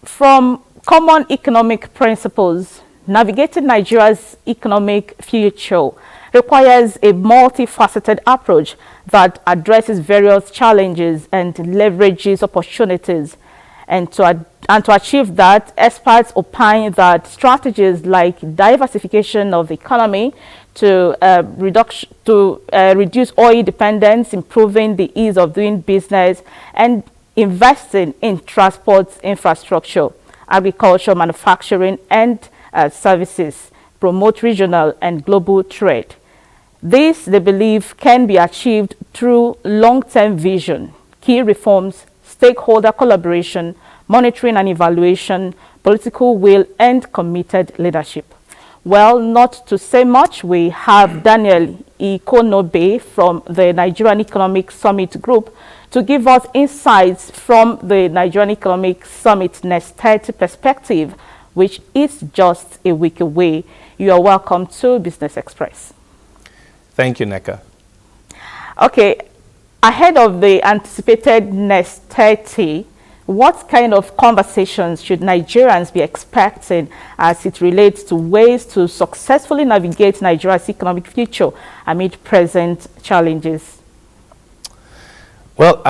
From common economic principles, navigating Nigeria's economic future requires a multifaceted approach that addresses various challenges and leverages opportunities. And to achieve that, experts opine that strategies like diversification of the economy to reduce oil dependence, improving the ease of doing business, and investing in transport infrastructure, agriculture, manufacturing, and services promote regional and global trade. This, they believe, can be achieved through long-term vision, key reforms, stakeholder collaboration, monitoring and evaluation, political will, and committed leadership. Well, not to say much, we have Daniel Ikuenobe from the Nigerian Economic Summit Group to give us insights from the Nigerian Economic Summit Next 30 perspective, which is just a week away. You are welcome to Business Express. Thank you, Neka. Okay, ahead of the anticipated Next 30, what kind of conversations should Nigerians be expecting as it relates to ways to successfully navigate Nigeria's economic future amid present challenges? Well,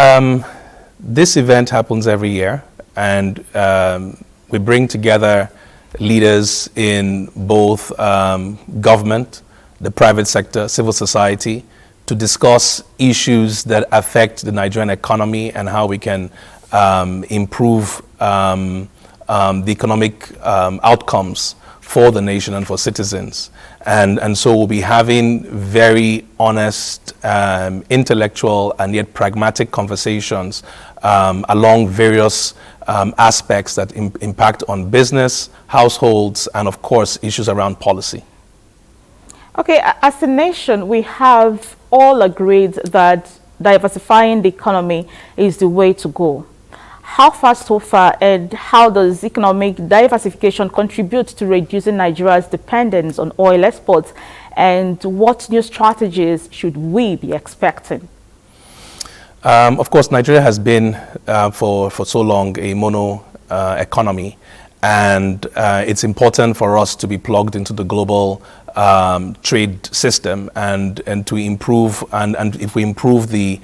this event happens every year, and we bring together leaders in both government, the private sector, civil society, to discuss issues that affect the Nigerian economy and how we can improve the economic outcomes for the nation and for citizens. And so we'll be having very honest, intellectual, and yet pragmatic conversations along various aspects that impact on business, households, and of course, issues around policy. Okay, as a nation, we have all agreed that diversifying the economy is the way to go. How far so far, and how does economic diversification contribute to reducing Nigeria's dependence on oil exports, and what new strategies should we be expecting? Of course, Nigeria has been for so long a mono economy, and it's important for us to be plugged into the global trade system and to improve, and if we improve we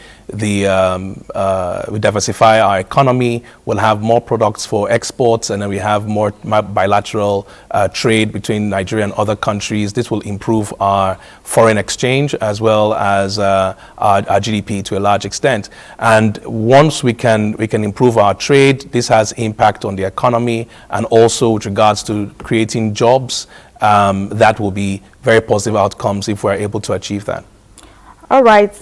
diversify our economy, we'll have more products for exports, and then we have more bilateral trade between Nigeria and other countries. This will improve our foreign exchange as well as our GDP to a large extent. And once we can improve our trade, this has impact on the economy, and also with regards to creating jobs. That will be very positive outcomes if we're able to achieve that. All right.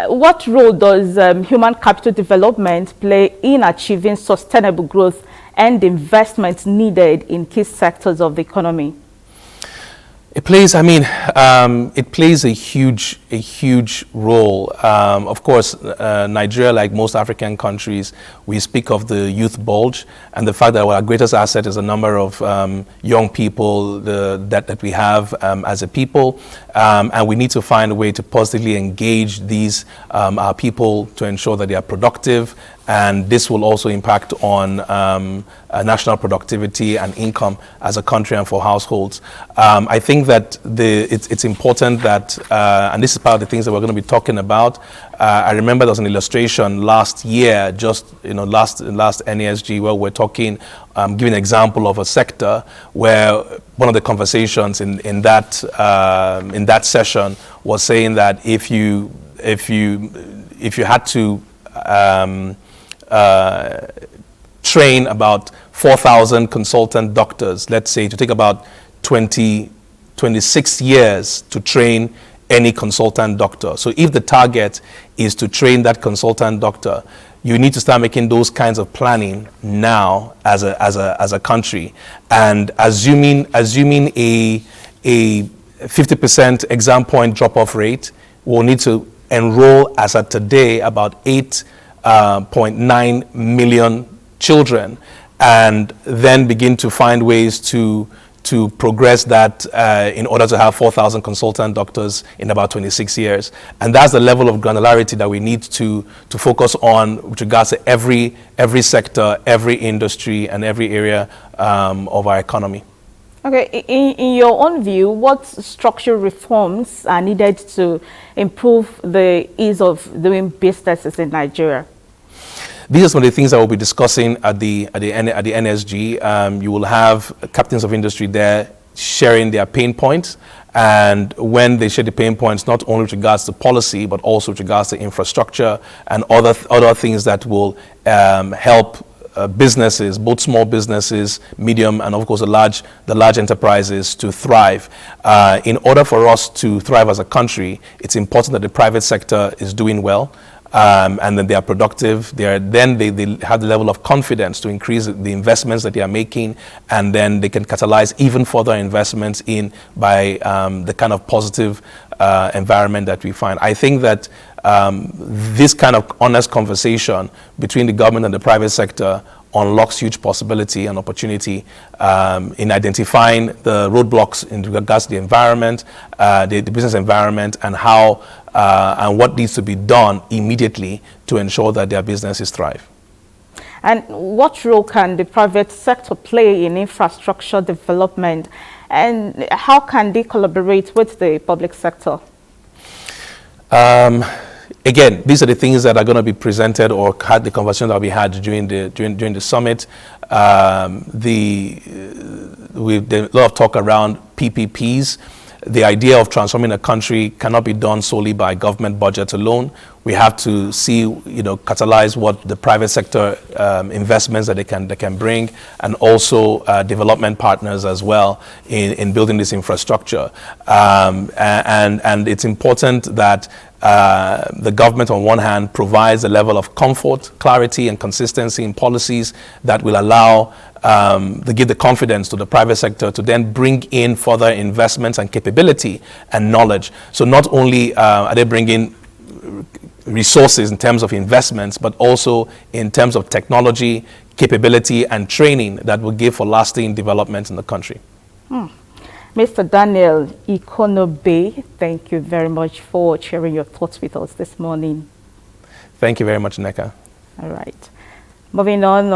What role does human capital development play in achieving sustainable growth and investment needed in key sectors of the economy? It plays, it plays a huge role. Of course, Nigeria, like most African countries, we speak of the youth bulge and the fact that our greatest asset is the number of young people that we have as a people. And we need to find a way to positively engage these our people to ensure that they are productive. And this will also impact on national productivity and income as a country and for households. I think that it's important that, and this is part of the things that we're going to be talking about. I remember there was an illustration last year, last NASG, where we're talking, giving an example of a sector where one of the conversations in that session was saying that if you had to train about 4,000 consultant doctors, let's say, to take about 26 years to train any consultant doctor. So if the target is to train that consultant doctor, you need to start making those kinds of planning now as a country. And assuming a 50% exam point drop-off rate, we'll need to enroll, as of today, about 8.9 million children, and then begin to find ways to to progress that in order to have 4,000 consultant doctors in about 26 years. And that's the level of granularity that we need to focus on with regards to every sector, every industry, and every area of our economy. Okay, in your own view, what structural reforms are needed to improve the ease of doing businesses in Nigeria? These are some of the things that we'll be discussing at the NSG. You will have captains of industry there sharing their pain points. And when they share the pain points, not only with regards to policy, but also with regards to infrastructure and other things that will help businesses, both small businesses, medium, and of course the large enterprises to thrive. In order for us to thrive as a country, it's important that the private sector is doing well, and that they are productive. They have the level of confidence to increase the investments that they are making, and then they can catalyze even further investments in by the kind of positive environment that we find. I think that this kind of honest conversation between the government and the private sector unlocks huge possibility and opportunity in identifying the roadblocks in regards to the environment, the business environment, and how and what needs to be done immediately to ensure that their businesses thrive. And what role can the private sector play in infrastructure development, and how can they collaborate with the public sector? Again, these are the things that are going to be presented or had the conversation that we had during the summit. We've a lot of talk around PPPs. The idea of transforming a country cannot be done solely by government budget alone. We have to see, catalyze what the private sector investments that they can bring, and also development partners as well in building this infrastructure. And it's important that the government on one hand provides a level of comfort, clarity, and consistency in policies that will allow to give the confidence to the private sector to then bring in further investments and capability and knowledge. So not only are they bringing resources in terms of investments, but also in terms of technology, capability, and training that will give for lasting development in the country. Mr. Daniel Ikuenobe, thank you very much for sharing your thoughts with us this morning. Thank you very much, Neka. All right. Moving on